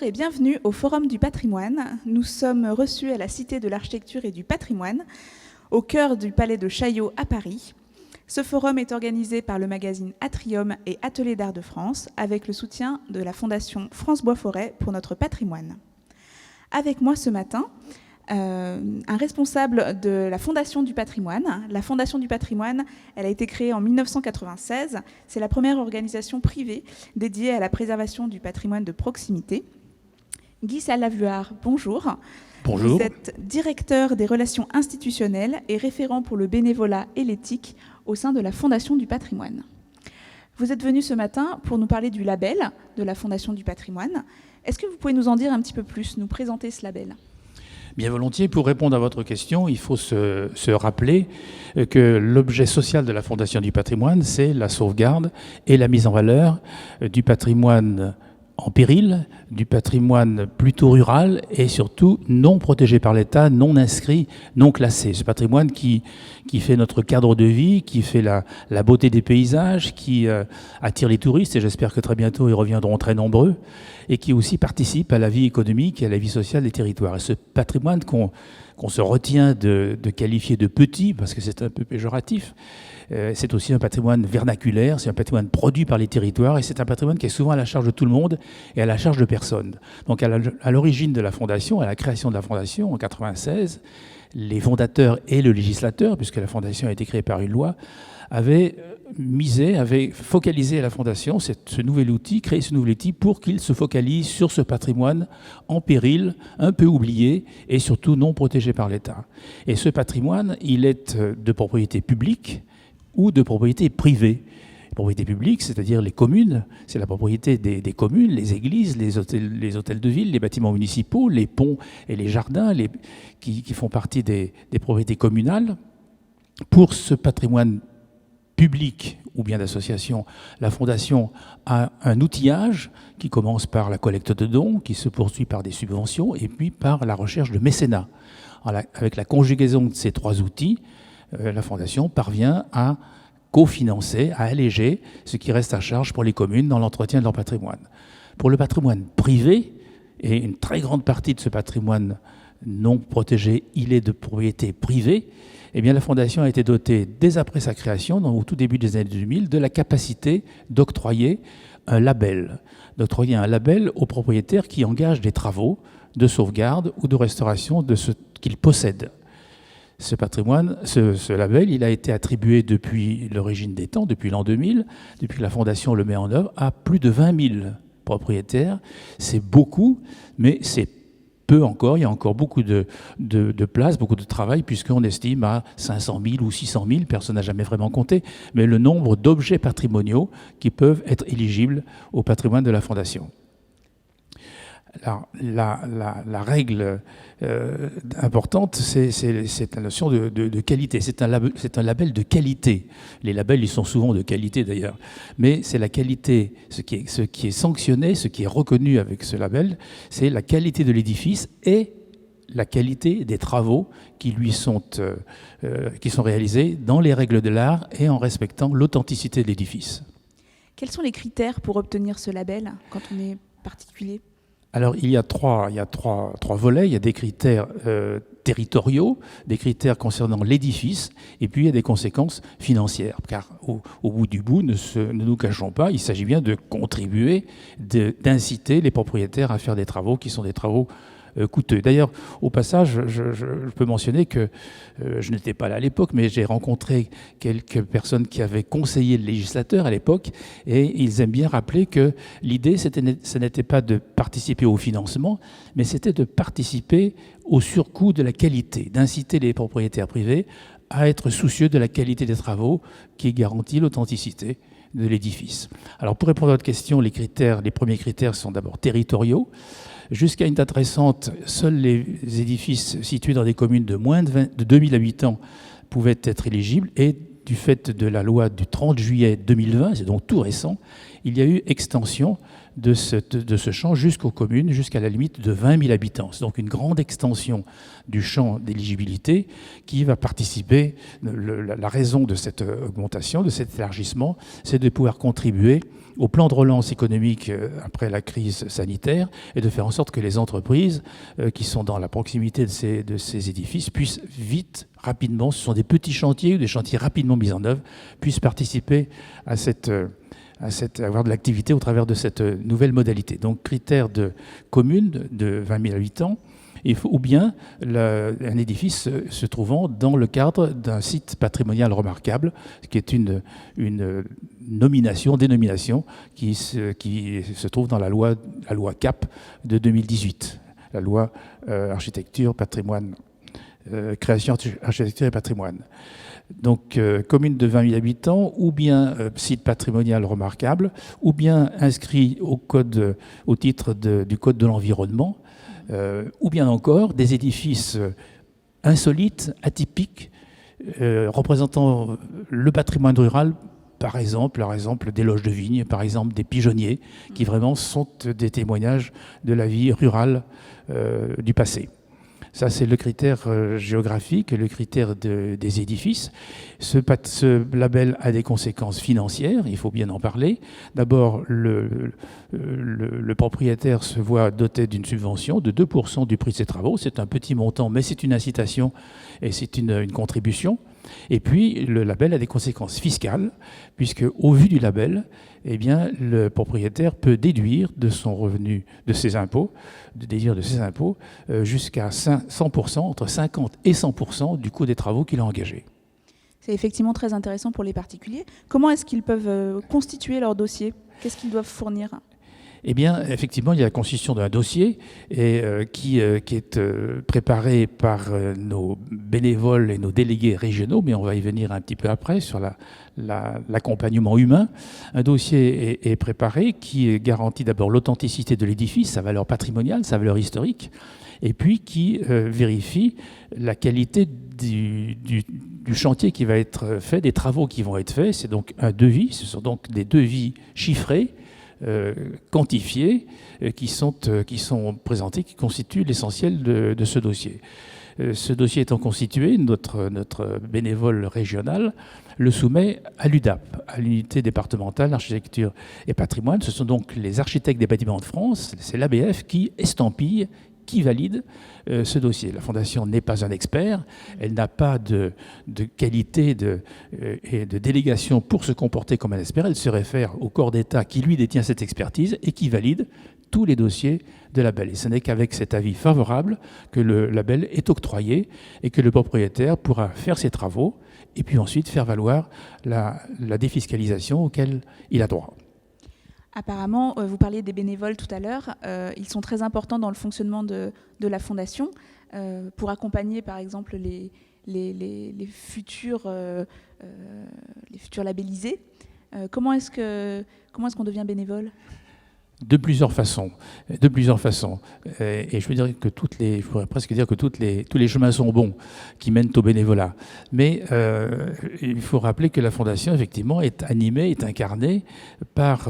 Bonjour et bienvenue au Forum du patrimoine. Nous sommes reçus à la Cité de l'Architecture et du Patrimoine, au cœur du Palais de Chaillot à Paris. Ce forum est organisé par le magazine Atrium et Atelier d'Art de France, avec le soutien de la Fondation France Bois Forêt pour notre patrimoine. Avec moi ce matin, un responsable de la Fondation du patrimoine. La Fondation du patrimoine, elle a été créée en 1996. C'est la première organisation privée dédiée à la préservation du patrimoine de proximité. Guy Salavuard, bonjour. Bonjour. Vous êtes directeur des relations institutionnelles et référent pour le bénévolat et l'éthique au sein de la Fondation du patrimoine. Vous êtes venu ce matin pour nous parler du label de la Fondation du patrimoine. Est-ce que vous pouvez nous en dire un petit peu plus, nous présenter ce label ? Bien volontiers. Pour répondre à votre question, il faut se rappeler que l'objet social de la Fondation du patrimoine, c'est la sauvegarde et la mise en valeur du patrimoine en péril, du patrimoine plutôt rural et surtout non protégé par l'État, non inscrit, non classé. Ce patrimoine qui fait notre cadre de vie, qui fait la beauté des paysages, qui attire les touristes, et j'espère que très bientôt ils reviendront très nombreux, et qui aussi participe à la vie économique et à la vie sociale des territoires. Et ce patrimoine qu'on se retient de qualifier de petit, parce que c'est un peu péjoratif, c'est aussi un patrimoine vernaculaire, c'est un patrimoine produit par les territoires, et c'est un patrimoine qui est souvent à la charge de tout le monde et à la charge de personne. Donc à l'origine de la Fondation, à la création de la Fondation en 1996, les fondateurs et le législateur, puisque la Fondation a été créée par une loi, avaient focalisé la Fondation, ce nouvel outil, créé ce nouvel outil pour qu'il se focalise sur ce patrimoine en péril, un peu oublié et surtout non protégé par l'État. Et ce patrimoine, il est de propriété publique ou de propriété privée. Propriété publique, c'est-à-dire les communes, c'est la propriété des communes, les églises, les hôtels de ville, les bâtiments municipaux, les ponts et les jardins qui font partie des propriétés communales. Pour ce patrimoine public ou bien d'association, la Fondation a un outillage qui commence par la collecte de dons, qui se poursuit par des subventions et puis par la recherche de mécénat. Avec la conjugaison de ces trois outils, la Fondation parvient à cofinancer, à alléger ce qui reste à charge pour les communes dans l'entretien de leur patrimoine. Pour le patrimoine privé, et une très grande partie de ce patrimoine non protégé, il est de propriété privée, eh bien, la Fondation a été dotée, dès après sa création, au tout début des années 2000, de la capacité d'octroyer un label. D'octroyer un label aux propriétaires qui engagent des travaux de sauvegarde ou de restauration de ce qu'ils possèdent. Ce patrimoine, ce label, il a été attribué depuis l'origine des temps, depuis l'an 2000, depuis que la Fondation le met en œuvre, à plus de 20 000 propriétaires. C'est beaucoup, mais c'est peu encore. Il y a encore beaucoup de place, beaucoup de travail, puisqu'on estime à 500 000 ou 600 000, personne n'a jamais vraiment compté, mais le nombre d'objets patrimoniaux qui peuvent être éligibles au patrimoine de la Fondation. Alors, la règle importante, c'est la notion de qualité. C'est un label de qualité. Les labels, ils sont souvent de qualité d'ailleurs. Mais c'est la qualité, ce qui est sanctionné, ce qui est reconnu avec ce label, c'est la qualité de l'édifice et la qualité des travaux qui sont réalisés dans les règles de l'art et en respectant l'authenticité de l'édifice. Quels sont les critères pour obtenir ce label quand on est particulier ? Alors, il y a trois volets. Il y a des critères territoriaux, des critères concernant l'édifice, et puis il y a des conséquences financières. Car au bout du bout, ne nous cachons pas, il s'agit bien de contribuer, d'inciter les propriétaires à faire des travaux qui sont des travaux coûteux. D'ailleurs, au passage, je peux mentionner que je n'étais pas là à l'époque, mais j'ai rencontré quelques personnes qui avaient conseillé le législateur à l'époque, et ils aiment bien rappeler que l'idée, ce n'était pas de participer au financement, mais c'était de participer au surcoût de la qualité, d'inciter les propriétaires privés à être soucieux de la qualité des travaux qui garantit l'authenticité de l'édifice. Alors, pour répondre à votre question, les premiers critères sont d'abord territoriaux. Jusqu'à une date récente, seuls les édifices situés dans des communes de moins de 2000 habitants pouvaient être éligibles. Et du fait de la loi du 30 juillet 2020, c'est donc tout récent, il y a eu extension de ce champ jusqu'aux communes, jusqu'à la limite de 20 000 habitants. C'est donc une grande extension du champ d'éligibilité qui va participer. La raison de cette augmentation, de cet élargissement, c'est de pouvoir contribuer au plan de relance économique après la crise sanitaire et de faire en sorte que les entreprises qui sont dans la proximité de ces édifices puissent vite, rapidement, ce sont des petits chantiers ou des chantiers rapidement mis en œuvre, puissent participer à avoir de l'activité au travers de cette nouvelle modalité. Donc critère de commune de 20 000 habitants, ou bien un édifice se trouvant dans le cadre d'un site patrimonial remarquable, ce qui est une dénomination qui se trouve dans la loi CAP de 2018, la loi architecture, patrimoine, création, architecture et patrimoine. Donc commune de 20 000 habitants, ou bien site patrimonial remarquable, ou bien inscrit au titre du Code de l'environnement, ou bien encore des édifices insolites, atypiques, représentant le patrimoine rural, par exemple des loges de vignes, par exemple des pigeonniers, qui vraiment sont des témoignages de la vie rurale du passé. Ça, c'est le critère géographique, le critère des édifices. Ce label a des conséquences financières, il faut bien en parler. D'abord, le propriétaire se voit doté d'une subvention de 2% du prix de ses travaux. C'est un petit montant, mais c'est une incitation et c'est une contribution. Et puis, le label a des conséquences fiscales, puisque au vu du label, eh bien, le propriétaire peut déduire de son revenu, de ses impôts, jusqu'à 100%, entre 50 et 100% du coût des travaux qu'il a engagés. C'est effectivement très intéressant pour les particuliers. Comment est-ce qu'ils peuvent constituer leur dossier? Qu'est-ce qu'ils doivent fournir? Eh bien, effectivement, il y a la constitution d'un dossier qui est préparé par nos bénévoles et nos délégués régionaux, mais on va y venir un petit peu après sur l'accompagnement humain. Un dossier est préparé qui garantit d'abord l'authenticité de l'édifice, sa valeur patrimoniale, sa valeur historique, et puis qui vérifie la qualité du chantier qui va être fait, des travaux qui vont être faits. C'est donc un devis, ce sont donc des devis chiffrés, quantifiés, qui sont présentés, qui constituent l'essentiel de ce dossier. Ce dossier étant constitué, notre bénévole régional le soumet à l'UDAP, à l'unité départementale d'architecture et patrimoine. Ce sont donc les architectes des bâtiments de France, c'est l'ABF qui estampille, qui valide ce dossier. La Fondation n'est pas un expert, elle n'a pas de qualité et de délégation pour se comporter comme un expert, elle se réfère au corps d'État qui lui détient cette expertise et qui valide tous les dossiers de label. Et ce n'est qu'avec cet avis favorable que le label est octroyé et que le propriétaire pourra faire ses travaux et puis ensuite faire valoir la défiscalisation auquel il a droit. Apparemment, vous parliez des bénévoles tout à l'heure, ils sont très importants dans le fonctionnement de la Fondation pour accompagner par exemple les futurs labellisés. Comment est-ce qu'on devient bénévole ? De plusieurs façons. Et je pourrais presque dire que tous les chemins sont bons qui mènent au bénévolat. Mais il faut rappeler que la Fondation, effectivement, est incarnée par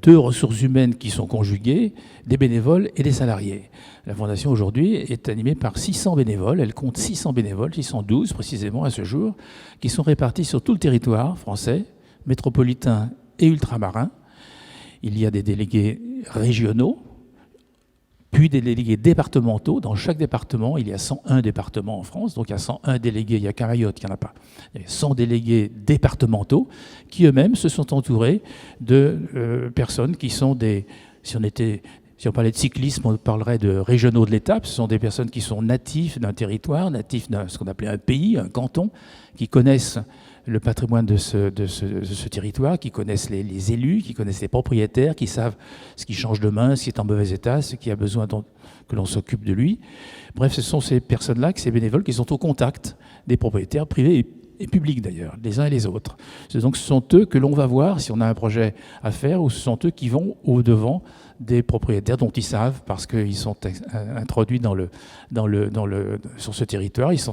deux ressources humaines qui sont conjuguées, des bénévoles et des salariés. La Fondation, aujourd'hui, est animée par 600 bénévoles. Elle compte 600 bénévoles, 612 précisément à ce jour, qui sont répartis sur tout le territoire français, métropolitain et ultramarin. Il y a des délégués régionaux, puis des délégués départementaux. Dans chaque département, il y a 101 départements en France, donc il y a 101 délégués, il y a qu'à Mayotte qu'il n'y en a pas. Il y a 100 délégués départementaux qui eux-mêmes se sont entourés de personnes qui sont si on parlait de cyclisme, on parlerait de régionaux de l'État. Ce sont des personnes qui sont natifs d'un territoire, natifs de ce qu'on appelait un pays, un canton, qui connaissent le patrimoine de ce territoire, qui connaissent les élus, qui connaissent les propriétaires, qui savent ce qui change demain, ce qui est en mauvais état, ce qui a besoin que l'on s'occupe de lui. Bref, ce sont ces personnes-là, ces bénévoles, qui sont au contact des propriétaires privés et publics d'ailleurs, les uns et les autres. Donc ce sont eux que l'on va voir si on a un projet à faire, ou ce sont eux qui vont au-devant des propriétaires dont ils savent, parce qu'ils sont introduits sur ce territoire, ils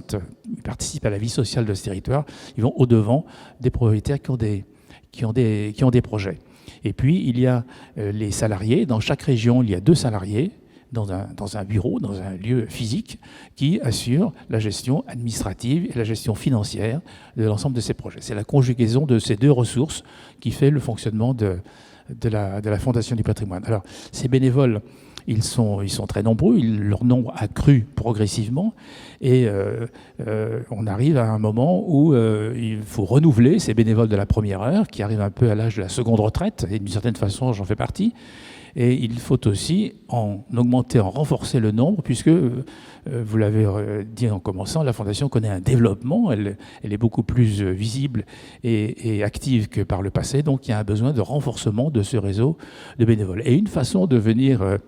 participent à la vie sociale de ce territoire, ils vont au-devant des propriétaires qui ont des projets. Et puis, il y a les salariés. Dans chaque région, il y a 2 salariés dans un bureau, dans un lieu physique, qui assurent la gestion administrative et la gestion financière de l'ensemble de ces projets. C'est la conjugaison de ces 2 ressources qui fait le fonctionnement de la Fondation du patrimoine. Alors, ces bénévoles, ils sont très nombreux, leur nombre a cru progressivement, et on arrive à un moment où il faut renouveler ces bénévoles de la première heure, qui arrivent un peu à l'âge de la seconde retraite, et d'une certaine façon, j'en fais partie. Et il faut aussi en augmenter, en renforcer le nombre, puisque, vous l'avez dit en commençant, la Fondation connaît un développement, elle est beaucoup plus visible et active que par le passé, donc il y a un besoin de renforcement de ce réseau de bénévoles. Et une façon de venir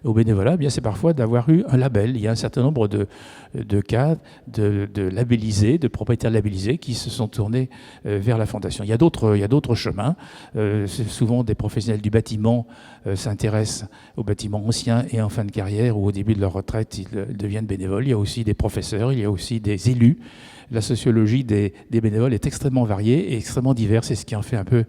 au bénévolat, eh bien, c'est parfois d'avoir eu un label. Il y a un certain nombre de cas de labellisés, de propriétaires labellisés qui se sont tournés vers la Fondation. Il y a d'autres chemins. C'est souvent des professionnels du bâtiment s'intéressent aux bâtiments anciens et en fin de carrière ou au début de leur retraite, ils deviennent bénévoles. Il y a aussi des professeurs, il y a aussi des élus. La sociologie des bénévoles est extrêmement variée et extrêmement diverse, et ce qui en fait un peu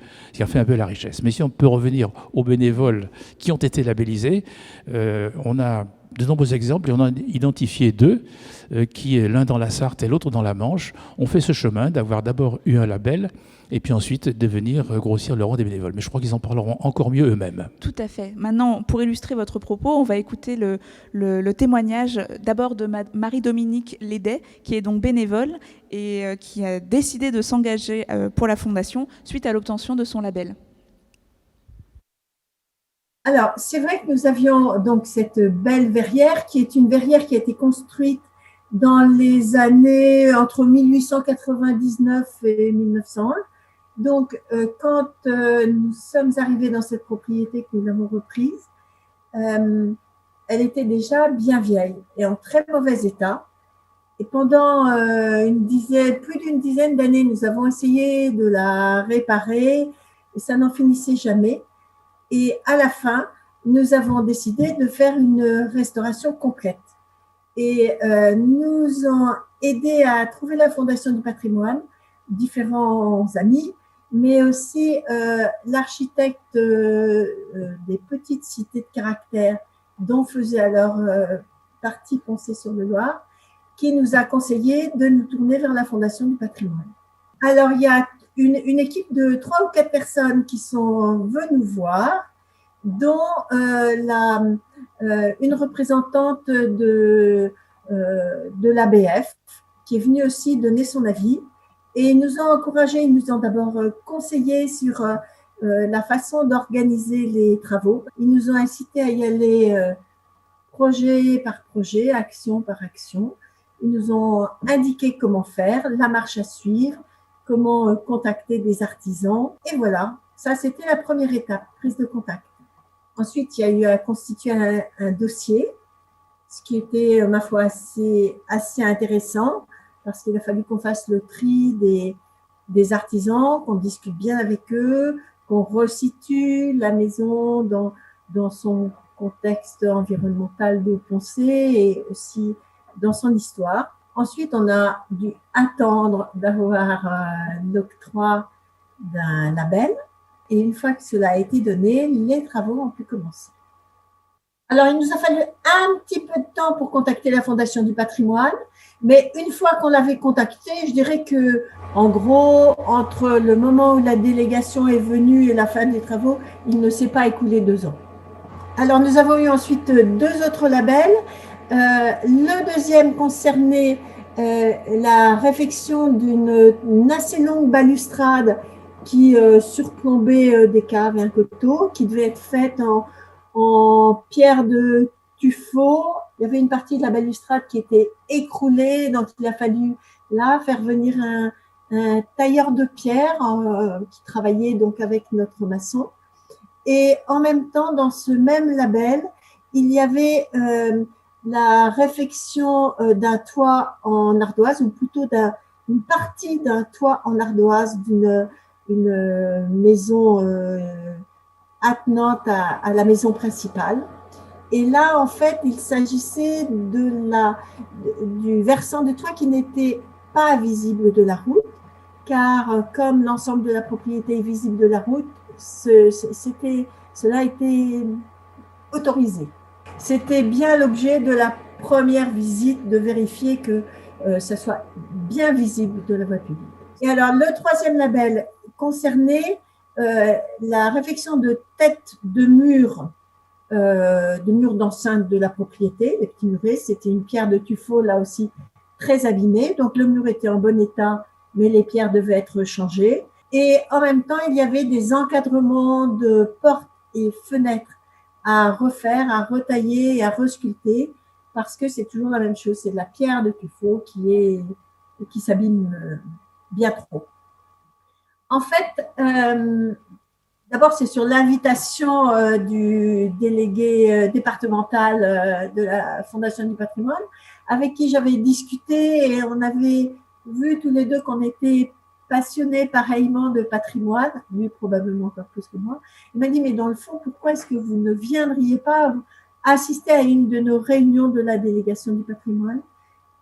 la richesse. Mais si on peut revenir aux bénévoles qui ont été labellisés, on a de nombreux exemples, et on en a identifié 2, qui est l'un dans la Sarthe et l'autre dans la Manche, ont fait ce chemin d'avoir d'abord eu un label, et puis ensuite de venir grossir le rang des bénévoles. Mais je crois qu'ils en parleront encore mieux eux-mêmes. Tout à fait. Maintenant, pour illustrer votre propos, on va écouter le témoignage d'abord de Marie-Dominique Lédet, qui est donc bénévole et qui a décidé de s'engager pour la Fondation suite à l'obtention de son label. Alors, c'est vrai que nous avions donc cette belle verrière, qui est une verrière qui a été construite dans les années entre 1899 et 1901. Donc, quand nous sommes arrivés dans cette propriété que nous avons reprise, elle était déjà bien vieille et en très mauvais état. Et pendant plus d'une dizaine d'années, nous avons essayé de la réparer et ça n'en finissait jamais. Et à la fin, nous avons décidé de faire une restauration complète. Et nous ont aidé à trouver la Fondation du patrimoine, différents amis, mais aussi l'architecte des petites cités de caractère dont faisait alors partie Poncé-sur-le-Loir, qui nous a conseillé de nous tourner vers la Fondation du patrimoine. Alors, il y a une équipe de 3 ou 4 personnes qui sont venues voir, dont une représentante de l'ABF, qui est venue aussi donner son avis. Et ils nous ont encouragés, ils nous ont d'abord conseillé sur la façon d'organiser les travaux. Ils nous ont incités à y aller projet par projet, action par action. Ils nous ont indiqué comment faire, la marche à suivre, comment contacter des artisans. Et voilà, ça c'était la première étape, prise de contact. Ensuite, il y a eu à constituer un dossier, ce qui était, ma foi, assez intéressant, parce qu'il a fallu qu'on fasse le tri des artisans, qu'on discute bien avec eux, qu'on resitue la maison dans son contexte environnemental de Poncé et aussi dans son histoire. Ensuite, on a dû attendre d'avoir l'octroi d'un label. Et une fois que cela a été donné, les travaux ont pu commencer. Alors, il nous a fallu un petit peu de temps pour contacter la Fondation du patrimoine, mais une fois qu'on l'avait contacté, je dirais que, en gros, entre le moment où la délégation est venue et la fin des travaux, il ne s'est pas écoulé 2 ans. Alors, nous avons eu ensuite 2 autres labels. Le deuxième concernait la réfection d'une assez longue balustrade qui surplombait des caves et un coteau, qui devait être faite en pierre de tuffeau. Il y avait une partie de la balustrade qui était écroulée, donc il a fallu là faire venir un tailleur de pierre qui travaillait donc avec notre maçon. Et en même temps, dans ce même label, il y avait la réfection d'un toit en ardoise, ou plutôt une partie d'un toit en ardoise d'une maison attenante à la maison principale. Et là, en fait, il s'agissait du versant de toit qui n'était pas visible de la route, car comme l'ensemble de la propriété est visible de la route, cela a été autorisé. C'était bien l'objet de la première visite, de vérifier que ça soit bien visible de la voie publique. Et alors, le troisième label concernait la réfection de têtes de murs d'enceinte de la propriété, les petits murets. C'était une pierre de tuffeau, là aussi, très abîmée. Donc, le mur était en bon état, mais les pierres devaient être changées. Et en même temps, il y avait des encadrements de portes et fenêtres à refaire, à retailler et à resculpter, parce que c'est toujours la même chose. C'est de la pierre de tuffeau qui s'abîme bien trop. En fait, d'abord, c'est sur l'invitation du délégué départemental de la Fondation du patrimoine, avec qui j'avais discuté et on avait vu tous les deux qu'on était passionnés pareillement de patrimoine, lui probablement encore plus que moi. Il m'a dit, mais dans le fond, pourquoi est-ce que vous ne viendriez pas assister à une de nos réunions de la délégation du patrimoine?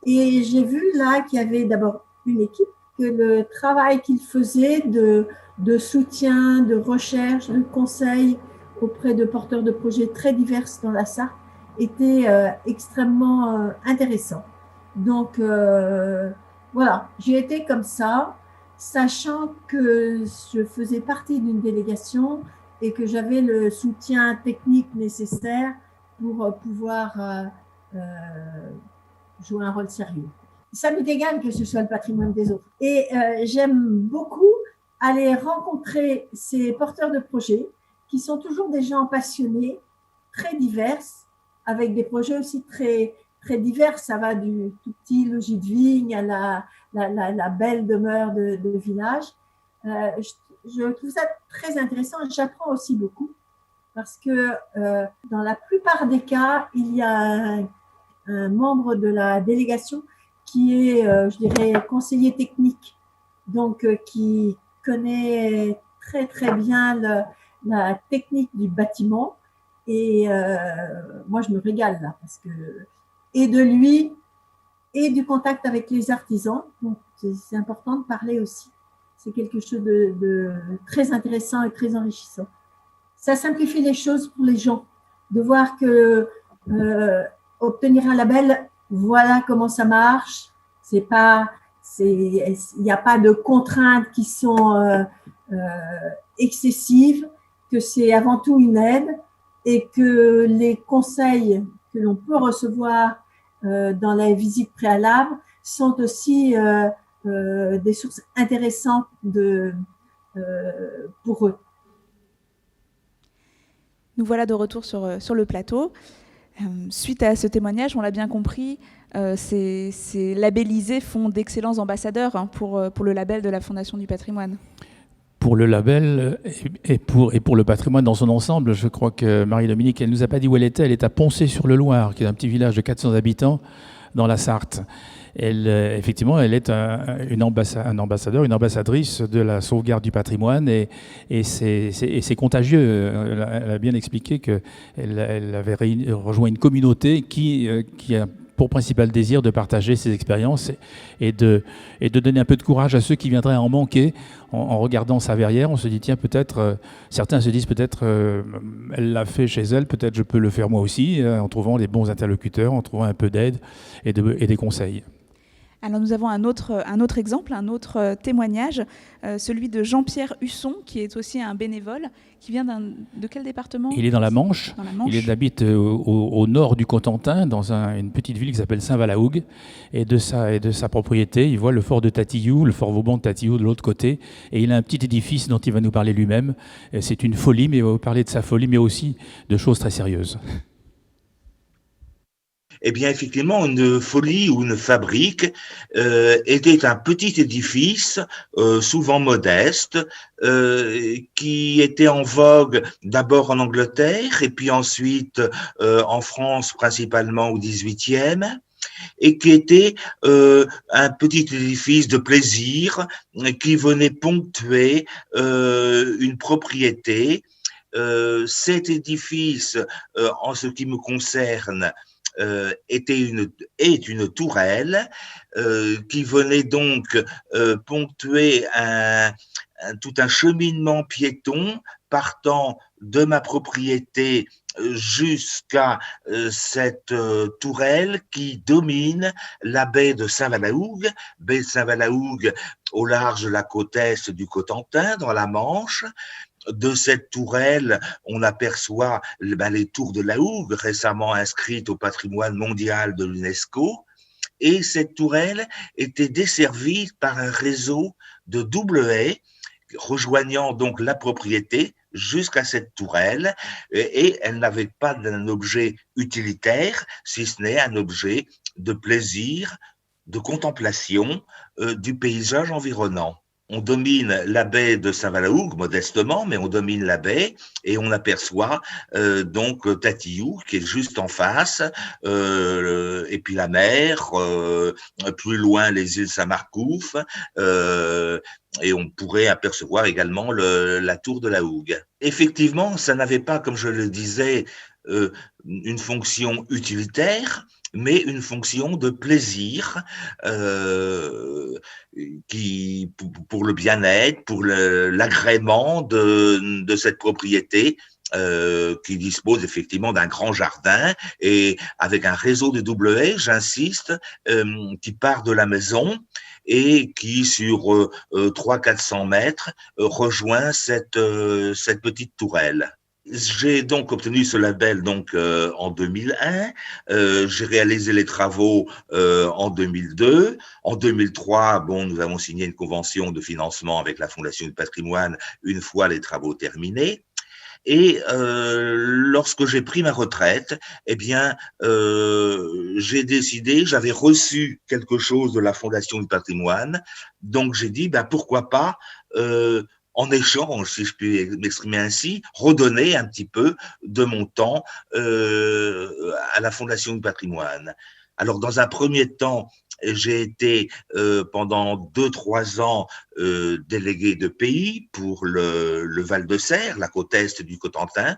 Et j'ai vu là qu'il y avait d'abord une équipe, que le travail qu'il faisait de soutien, de recherche, de conseil auprès de porteurs de projets très divers dans la Sarthe était extrêmement intéressant. Donc, voilà, j'ai été comme ça, sachant que je faisais partie d'une délégation et que j'avais le soutien technique nécessaire pour pouvoir jouer un rôle sérieux. Ça m'est égal que ce soit le patrimoine des autres. Et j'aime beaucoup aller rencontrer ces porteurs de projets qui sont toujours des gens passionnés, très divers, avec des projets aussi très, très divers. Ça va du tout petit logis de vigne à la belle demeure de village. Je trouve ça très intéressant et j'apprends aussi beaucoup parce que dans la plupart des cas, il y a un membre de la délégation qui est, je dirais, conseiller technique, donc qui connaît très très bien la technique du bâtiment. Et moi, je me régale là, parce que, et de lui, et du contact avec les artisans. Donc, c'est important de parler aussi. C'est quelque chose de très intéressant et très enrichissant. Ça simplifie les choses pour les gens, de voir que obtenir un label, voilà comment ça marche. Il n'y a pas de contraintes qui sont excessives, que c'est avant tout une aide et que les conseils que l'on peut recevoir dans la visite préalable sont aussi des sources intéressantes pour eux. Nous voilà de retour sur le plateau. Suite à ce témoignage, on l'a bien compris, ces labellisés font d'excellents ambassadeurs pour le label de la Fondation du patrimoine. Pour le label et pour le patrimoine dans son ensemble, je crois que Marie-Dominique, elle ne nous a pas dit où elle était. Elle est à Poncé-sur-le-Loir, qui est un petit village de 400 habitants dans la Sarthe. Effectivement, elle est un ambassadeur, une ambassadrice de la sauvegarde du patrimoine et c'est contagieux. Elle a bien expliqué qu'elle avait rejoint une communauté qui a pour principal désir de partager ses expériences et de donner un peu de courage à ceux qui viendraient en manquer. En regardant sa verrière, on se dit, tiens, peut-être, certains se disent peut-être, elle l'a fait chez elle, peut-être je peux le faire moi aussi, en trouvant les bons interlocuteurs, en trouvant un peu d'aide et des conseils. Alors nous avons un autre exemple, un autre témoignage, celui de Jean-Pierre Husson, qui est aussi un bénévole, qui vient de quel département ? Il est dans la Manche. Il habite au nord du Cotentin, dans une petite ville qui s'appelle Saint-Valahougue. Et de sa propriété, il voit le fort de Tatillou, le fort Vauban de Tatillou de l'autre côté. Et il a un petit édifice dont il va nous parler lui-même. C'est une folie, mais il va vous parler de sa folie, mais aussi de choses très sérieuses. Eh bien, effectivement, une folie ou une fabrique était un petit édifice, souvent modeste, qui était en vogue d'abord en Angleterre et puis ensuite en France, principalement au XVIIIe, et qui était un petit édifice de plaisir qui venait ponctuer une propriété. Cet édifice, en ce qui me concerne, est une tourelle qui venait donc ponctuer tout un cheminement piéton partant de ma propriété jusqu'à cette tourelle qui domine la baie de Saint-Valahougue, baie de Saint-Valahougue au large de la côte est du Cotentin, dans la Manche. De cette tourelle, on aperçoit les tours de la Hougue, récemment inscrites au patrimoine mondial de l'UNESCO. Et cette tourelle était desservie par un réseau de double haies, rejoignant donc la propriété jusqu'à cette tourelle, et elle n'avait pas d'un objet utilitaire, si ce n'est un objet de plaisir, de contemplation du paysage environnant. On domine la baie de Saint-Valahougue, modestement, mais on domine la baie et on aperçoit donc Tatillou qui est juste en face, et puis la mer, plus loin les îles Saint-Marcouf, et on pourrait apercevoir également la tour de la Hougue. Effectivement, ça n'avait pas, comme je le disais, une fonction utilitaire, mais une fonction de plaisir qui, pour le bien-être, pour l'agrément de cette propriété qui dispose effectivement d'un grand jardin et avec un réseau de double haies, j'insiste, qui part de la maison et qui, sur 300-400 mètres, rejoint cette petite tourelle. J'ai donc obtenu ce label en 2001. J'ai réalisé les travaux en 2002. En 2003, nous avons signé une convention de financement avec la Fondation du patrimoine une fois les travaux terminés. Et lorsque j'ai pris ma retraite, j'ai décidé, j'avais reçu quelque chose de la Fondation du patrimoine, donc j'ai dit pourquoi pas en échange, si je puis m'exprimer ainsi, redonner un petit peu de mon temps à la Fondation du patrimoine. Alors, dans un premier temps, j'ai été pendant 2-3 ans délégué de pays pour le Val-de-Serre, la côte est du Cotentin.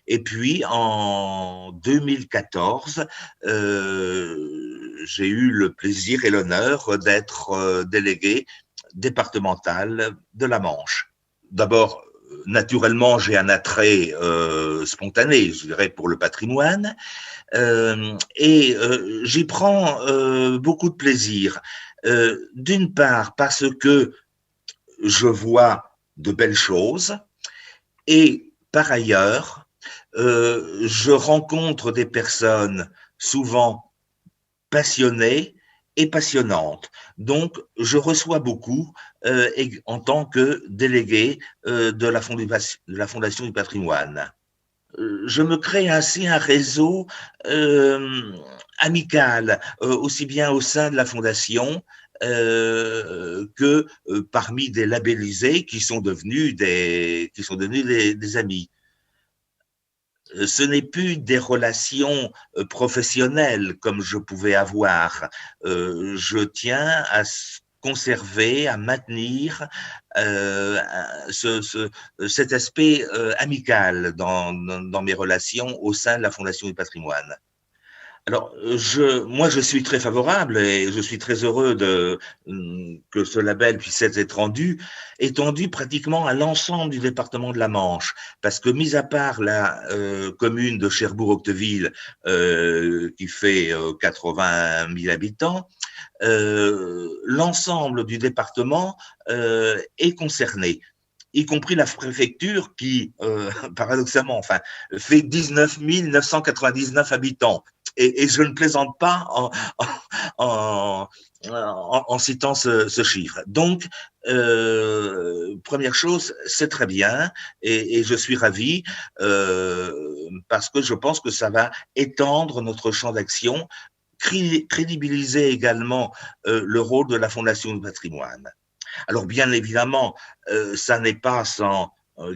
Et puis, en 2014, j'ai eu le plaisir et l'honneur d'être délégué départemental de la Manche. D'abord, naturellement, j'ai un attrait spontané, je dirais, pour le patrimoine, et j'y prends beaucoup de plaisir. D'une part, parce que je vois de belles choses, et par ailleurs, je rencontre des personnes souvent passionnées et passionnante. Donc, je reçois beaucoup en tant que délégué de la Fondation du patrimoine. Je me crée ainsi un réseau amical, aussi bien au sein de la Fondation que parmi des labellisés qui sont devenus des amis. Ce n'est plus des relations professionnelles comme je pouvais avoir. Je tiens à conserver, à maintenir cet aspect amical dans mes relations au sein de la Fondation du patrimoine. Alors, moi, je suis très favorable et je suis très heureux que ce label puisse être étendu pratiquement à l'ensemble du département de la Manche. Parce que, mis à part la commune de Cherbourg-Octeville, qui fait 80 000 habitants, l'ensemble du département est concerné, y compris la préfecture qui, paradoxalement, fait 19 999 habitants. Et je ne plaisante pas en citant ce chiffre. Donc, première chose, c'est très bien et je suis ravi parce que je pense que ça va étendre notre champ d'action, crédibiliser également le rôle de la Fondation du patrimoine. Alors, bien évidemment, ça n'est pas sans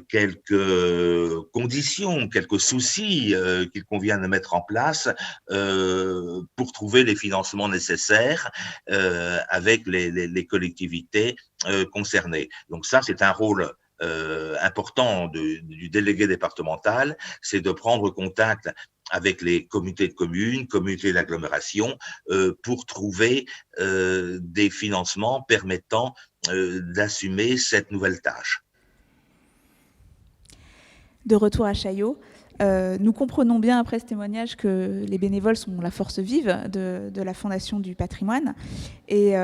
quelques conditions, quelques soucis qu'il convient de mettre en place pour trouver les financements nécessaires avec les collectivités concernées. Donc ça, c'est un rôle important du délégué départemental, c'est de prendre contact avec les comités de communes, comités d'agglomération, pour trouver des financements permettant d'assumer cette nouvelle tâche. De retour à Chaillot, nous comprenons bien après ce témoignage que les bénévoles sont la force vive de la Fondation du patrimoine. Et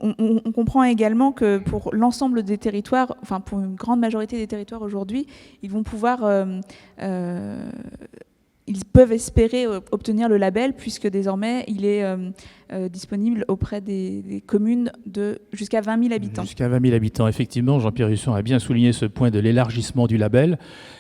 on comprend également que pour l'ensemble des territoires, enfin pour une grande majorité des territoires aujourd'hui, ils vont pouvoir... ils peuvent espérer obtenir le label puisque désormais il est disponible auprès des communes de jusqu'à 20 000 habitants. Jusqu'à 20 000 habitants, effectivement. Jean-Pierre Husson a bien souligné ce point de l'élargissement du label,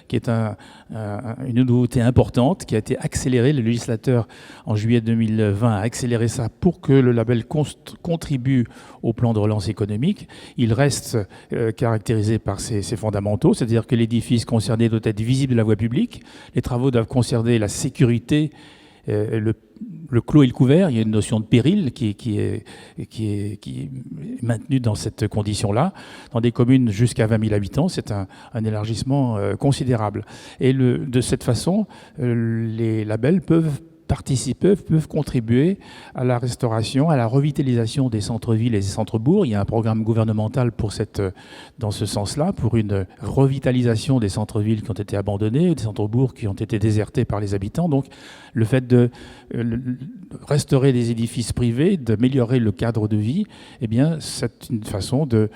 qui est une nouveauté importante, qui a été accélérée. Le législateur, en juillet 2020, a accéléré ça pour que le label contribue au plan de relance économique. Il reste caractérisé par ses fondamentaux, c'est-à-dire que l'édifice concerné doit être visible de la voie publique. Les travaux doivent concerner la sécurité, le clos et le couvert. Il y a une notion de péril qui est maintenue dans cette condition-là. Dans des communes jusqu'à 20 000 habitants, c'est un élargissement considérable. Et de cette façon, les labels peuvent contribuer à la restauration, à la revitalisation des centres-villes et des centres-bourgs. Il y a un programme gouvernemental dans ce sens-là, pour une revitalisation des centres-villes qui ont été abandonnés, des centres-bourgs qui ont été désertés par les habitants. Donc, le fait de restaurer des édifices privés, d'améliorer le cadre de vie, eh bien, c'est une façon de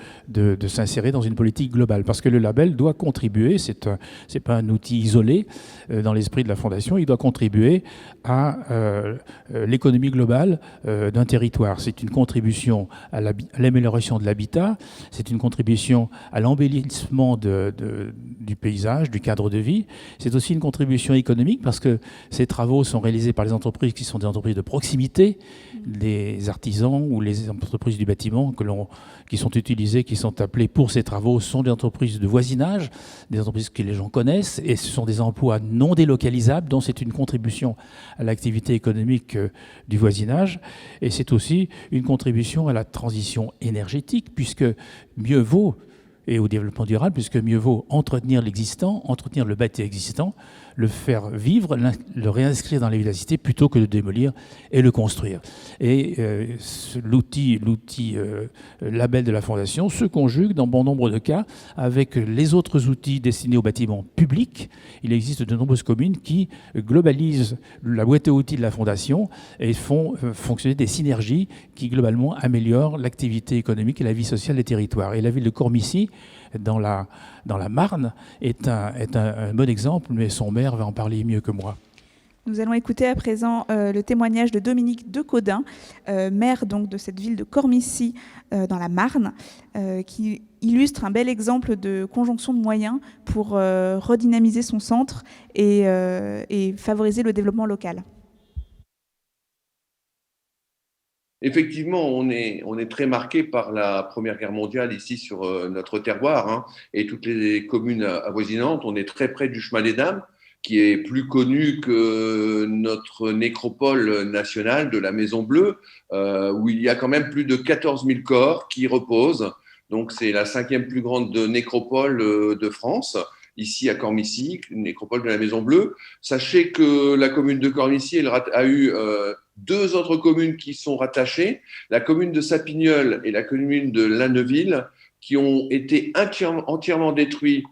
s'insérer dans une politique globale. Parce que le label doit contribuer, c'est pas un outil isolé dans l'esprit de la Fondation, il doit contribuer à l'économie globale d'un territoire. C'est une contribution à l'amélioration de l'habitat, c'est une contribution à l'embellissement du paysage, du cadre de vie. C'est aussi une contribution économique parce que ces travaux sont réalisés par les entreprises qui sont des entreprises de proximité, les artisans ou les entreprises du bâtiment qui sont utilisées, qui sont appelées pour ces travaux, sont des entreprises de voisinage, des entreprises que les gens connaissent, et ce sont des emplois non délocalisables, donc c'est une contribution à l'activité économique du voisinage. Et c'est aussi une contribution à la transition énergétique, puisque mieux vaut, et au développement durable, puisque mieux vaut entretenir l'existant, entretenir le bâti existant, le faire vivre, le réinscrire dans les villacités, plutôt que de démolir et le construire. Et l'outil label de la Fondation se conjugue dans bon nombre de cas avec les autres outils destinés aux bâtiments publics. Il existe de nombreuses communes qui globalisent la boîte à outils de la Fondation et font fonctionner des synergies qui globalement améliorent l'activité économique et la vie sociale des territoires. Et la ville de Cormicy, dans la Marne, est un bon exemple, mais son maire va en parler mieux que moi. Nous allons écouter à présent le témoignage de Dominique Decaudin, maire donc de cette ville de Cormicy dans la Marne, qui illustre un bel exemple de conjonction de moyens pour redynamiser son centre et favoriser le développement local. Effectivement, on est très marqué par la Première Guerre mondiale ici sur notre terroir, hein, et toutes les communes avoisinantes. On est très près du chemin des Dames, qui est plus connu que notre nécropole nationale de la Maison Bleue, où il y a quand même plus de 14 000 corps qui reposent. Donc c'est la 5e plus grande nécropole de France, ici à Cormicy, une nécropole de la Maison Bleue. Sachez que la commune de Cormicy a eu 2 autres communes qui sont rattachées, la commune de Sapigneul et la commune de Lanneville, qui ont été entièrement détruites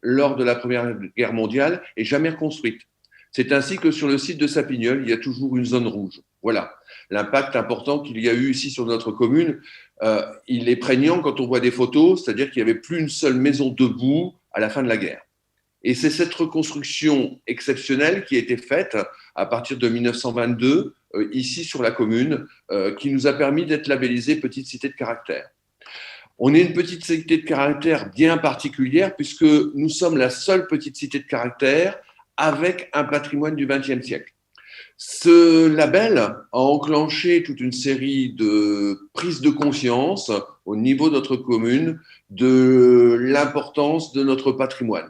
lors de la Première Guerre mondiale et jamais reconstruites. C'est ainsi que sur le site de Sapigneul, il y a toujours une zone rouge. Voilà l'impact important qu'il y a eu ici sur notre commune. Il est prégnant quand on voit des photos, c'est-à-dire qu'il n'y avait plus une seule maison debout à la fin de la guerre. Et c'est cette reconstruction exceptionnelle qui a été faite à partir de 1922, ici sur la commune, qui nous a permis d'être labellisés petite cité de caractère. On est une petite cité de caractère bien particulière puisque nous sommes la seule petite cité de caractère avec un patrimoine du XXe siècle. Ce label a enclenché toute une série de prises de conscience au niveau de notre commune de l'importance de notre patrimoine.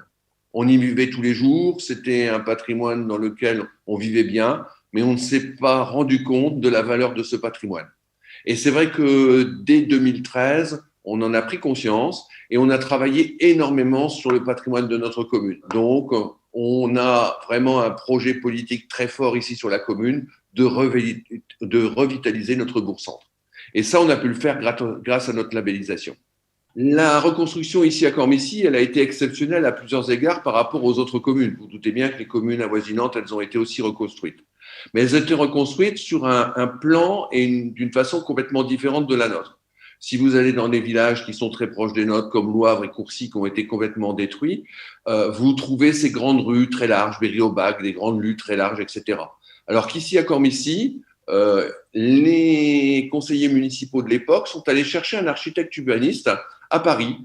On y vivait tous les jours, c'était un patrimoine dans lequel on vivait bien, mais on ne s'est pas rendu compte de la valeur de ce patrimoine. Et c'est vrai que dès 2013, on en a pris conscience et on a travaillé énormément sur le patrimoine de notre commune. Donc, on a vraiment un projet politique très fort ici sur la commune de revitaliser notre bourg-centre. Et ça, on a pu le faire grâce à notre labellisation. La reconstruction ici à Cormicy, elle a été exceptionnelle à plusieurs égards par rapport aux autres communes. Vous doutez bien que les communes avoisinantes, elles ont été aussi reconstruites. Mais elles ont été reconstruites sur un plan et d'une façon complètement différente de la nôtre. Si vous allez dans des villages qui sont très proches des nôtres, comme Loivre et Courcy, qui ont été complètement détruits, vous trouvez ces grandes rues très larges, Berry-au-Bac, des grandes rues très larges, etc. Alors qu'ici à Cormicy, les conseillers municipaux de l'époque sont allés chercher un architecte urbaniste à Paris,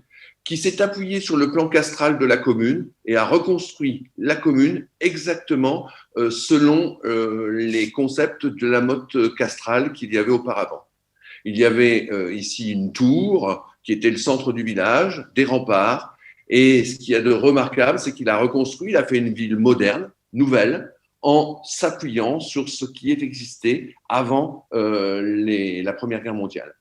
qui s'est appuyé sur le plan castral de la commune et a reconstruit la commune exactement selon les concepts de la mode castrale qu'il y avait auparavant. Il y avait ici une tour qui était le centre du village, des remparts, et ce qu'il y a de remarquable, c'est qu'il a reconstruit, il a fait une ville moderne, nouvelle, en s'appuyant sur ce qui existait avant la Première Guerre mondiale.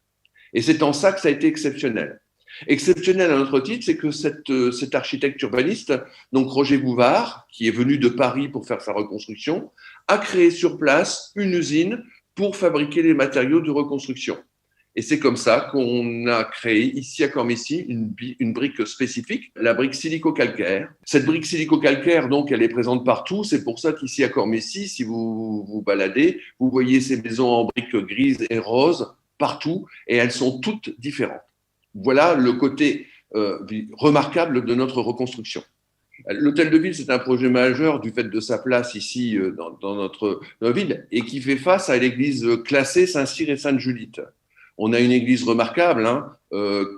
Et c'est en ça que ça a été exceptionnel. Exceptionnel à notre titre, c'est que cet architecte urbaniste, donc Roger Bouvard, qui est venu de Paris pour faire sa reconstruction, a créé sur place une usine pour fabriquer les matériaux de reconstruction. Et c'est comme ça qu'on a créé ici à Cormicy une brique spécifique, la brique silico-calcaire. Cette brique silico-calcaire, donc, elle est présente partout. C'est pour ça qu'ici à Cormicy, si vous vous baladez, vous voyez ces maisons en briques grises et roses partout, et elles sont toutes différentes. Voilà le côté remarquable de notre reconstruction. L'hôtel de ville, c'est un projet majeur du fait de sa place ici dans notre ville et qui fait face à l'église classée Saint-Cyr et Sainte-Julite. On a une église remarquable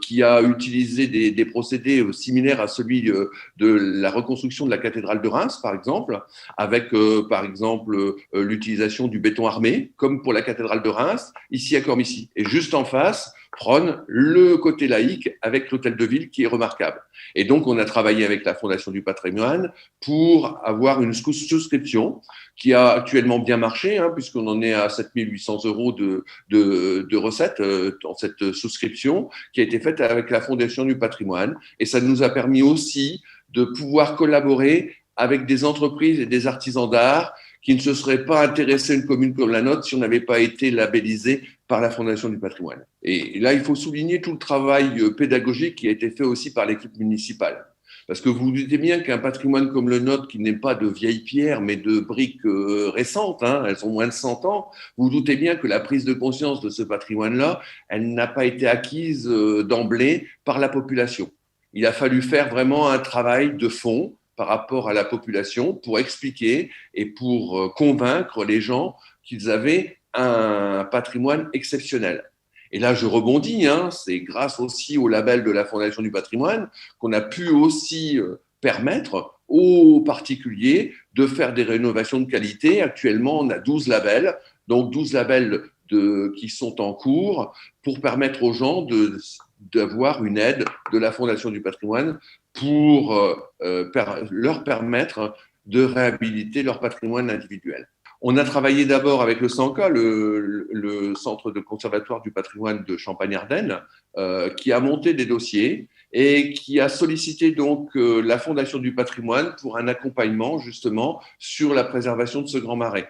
qui a utilisé des procédés similaires à celui de la reconstruction de la cathédrale de Reims, par exemple, avec, par exemple, l'utilisation du béton armé, comme pour la cathédrale de Reims, ici à Cormicy. Et juste en face, prône le côté laïque avec l'hôtel de ville qui est remarquable. Et donc, on a travaillé avec la Fondation du patrimoine pour avoir une souscription qui a actuellement bien marché, puisqu'on en est à 7 800 € de recettes dans cette souscription qui a été faite avec la Fondation du patrimoine. Et ça nous a permis aussi de pouvoir collaborer avec des entreprises et des artisans d'art qui ne se seraient pas intéressés à une commune comme la nôtre si on n'avait pas été labellisé par la Fondation du patrimoine. Et là, il faut souligner tout le travail pédagogique qui a été fait aussi par l'équipe municipale. Parce que vous vous doutez bien qu'un patrimoine comme le nôtre, qui n'est pas de vieilles pierres, mais de briques récentes, elles ont moins de 100 ans, vous vous doutez bien que la prise de conscience de ce patrimoine-là, elle n'a pas été acquise d'emblée par la population. Il a fallu faire vraiment un travail de fond par rapport à la population pour expliquer et pour convaincre les gens qu'ils avaient un patrimoine exceptionnel. Et là, je rebondis, c'est grâce aussi au label de la Fondation du patrimoine qu'on a pu aussi permettre aux particuliers de faire des rénovations de qualité. Actuellement, on a 12 labels, donc 12 labels qui sont en cours pour permettre aux gens d'avoir une aide de la Fondation du patrimoine pour leur permettre de réhabiliter leur patrimoine individuel. On a travaillé d'abord avec le CENCA, le Centre de conservatoire du patrimoine de Champagne-Ardenne, qui a monté des dossiers et qui a sollicité donc la Fondation du patrimoine pour un accompagnement justement sur la préservation de ce grand marais.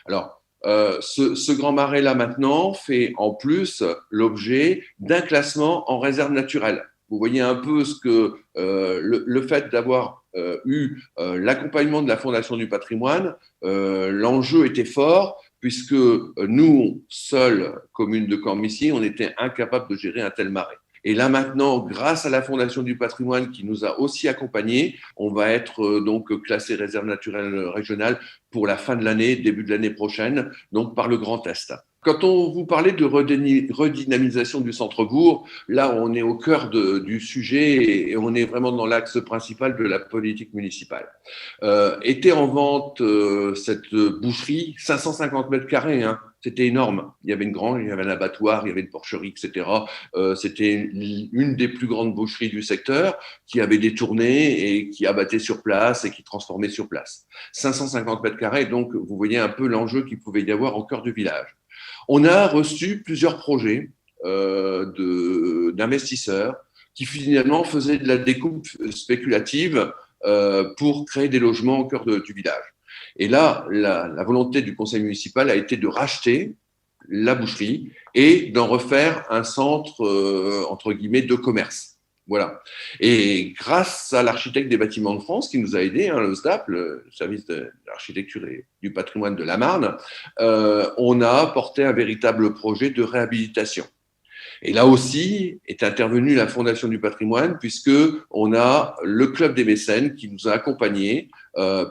Alors, ce grand marais-là maintenant fait en plus l'objet d'un classement en réserve naturelle. Vous voyez un peu ce que le fait d'avoir eu l'accompagnement de la Fondation du patrimoine, l'enjeu était fort puisque nous, seuls, commune de Cormicy, on était incapables de gérer un tel marais. Et là maintenant, grâce à la Fondation du patrimoine qui nous a aussi accompagnés, on va être donc classé réserve naturelle régionale pour la fin de l'année, début de l'année prochaine, donc par le Grand Est. Quand on vous parlait de redynamisation du centre-bourg, là, on est au cœur du sujet et on est vraiment dans l'axe principal de la politique municipale. Était en vente cette boucherie, 550 mètres carrés, c'était énorme. Il y avait une grange, il y avait un abattoir, il y avait une porcherie, etc. C'était une des plus grandes boucheries du secteur qui avait des tournées et qui abattait sur place et qui transformait sur place. 550 mètres carrés, donc vous voyez un peu l'enjeu qu'il pouvait y avoir au cœur du village. On a reçu plusieurs projets d'investisseurs qui finalement faisaient de la découpe spéculative pour créer des logements au cœur du village. Et là, la volonté du conseil municipal a été de racheter la boucherie et d'en refaire un centre, entre guillemets, de commerce. Voilà. Et grâce à l'architecte des bâtiments de France qui nous a aidés, le SDAP, le service de l'architecture et du patrimoine de la Marne, on a porté un véritable projet de réhabilitation. Et là aussi est intervenue la Fondation du patrimoine, puisque on a le Club des mécènes qui nous a accompagnés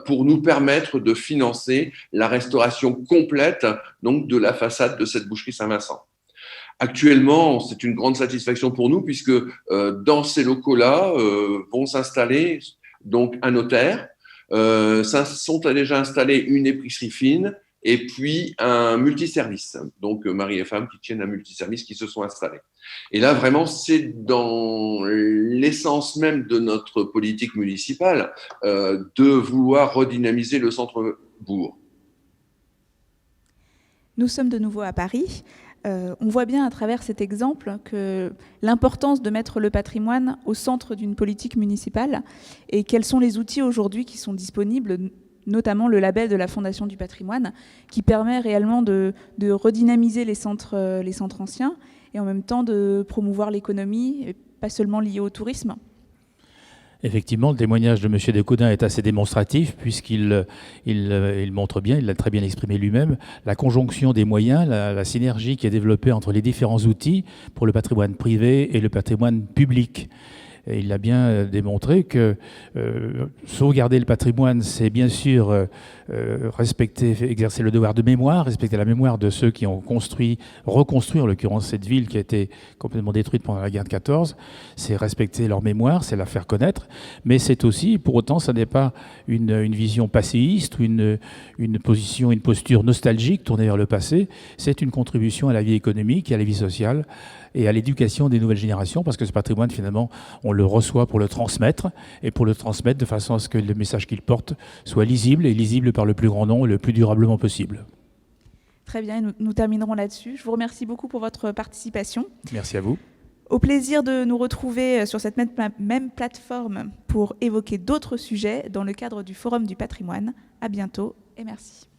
pour nous permettre de financer la restauration complète donc, de la façade de cette boucherie Saint-Vincent. Actuellement, c'est une grande satisfaction pour nous, puisque dans ces locaux-là vont s'installer donc un notaire, sont déjà installés une épicerie fine, et puis un multiservice. Donc, mari et femme qui tiennent un multiservice qui se sont installés. Et là, vraiment, c'est dans l'essence même de notre politique municipale de vouloir redynamiser le centre-bourg. Nous sommes de nouveau à Paris. On voit bien à travers cet exemple que l'importance de mettre le patrimoine au centre d'une politique municipale et quels sont les outils aujourd'hui qui sont disponibles, notamment le label de la Fondation du patrimoine, qui permet réellement de redynamiser les centres anciens et en même temps de promouvoir l'économie, et pas seulement liée au tourisme. Effectivement, le témoignage de M. Descoudin est assez démonstratif puisqu'il montre bien, il l'a très bien exprimé lui-même, la conjonction des moyens, la synergie qui est développée entre les différents outils pour le patrimoine privé et le patrimoine public. Et il a bien démontré que sauvegarder le patrimoine, c'est bien sûr respecter, exercer le devoir de mémoire, respecter la mémoire de ceux qui ont reconstruit en l'occurrence cette ville qui a été complètement détruite pendant la guerre de 14. C'est respecter leur mémoire, c'est la faire connaître, mais c'est aussi, pour autant, ça n'est pas une vision passéiste ou une posture nostalgique tournée vers le passé. C'est une contribution à la vie économique et à la vie sociale et à l'éducation des nouvelles générations, parce que ce patrimoine, finalement, on le reçoit pour le transmettre, et pour le transmettre de façon à ce que le message qu'il porte soit lisible, et lisible par le plus grand nombre, le plus durablement possible. Très bien, nous terminerons là-dessus. Je vous remercie beaucoup pour votre participation. Merci à vous. Au plaisir de nous retrouver sur cette même plateforme pour évoquer d'autres sujets dans le cadre du Forum du patrimoine. À bientôt et merci.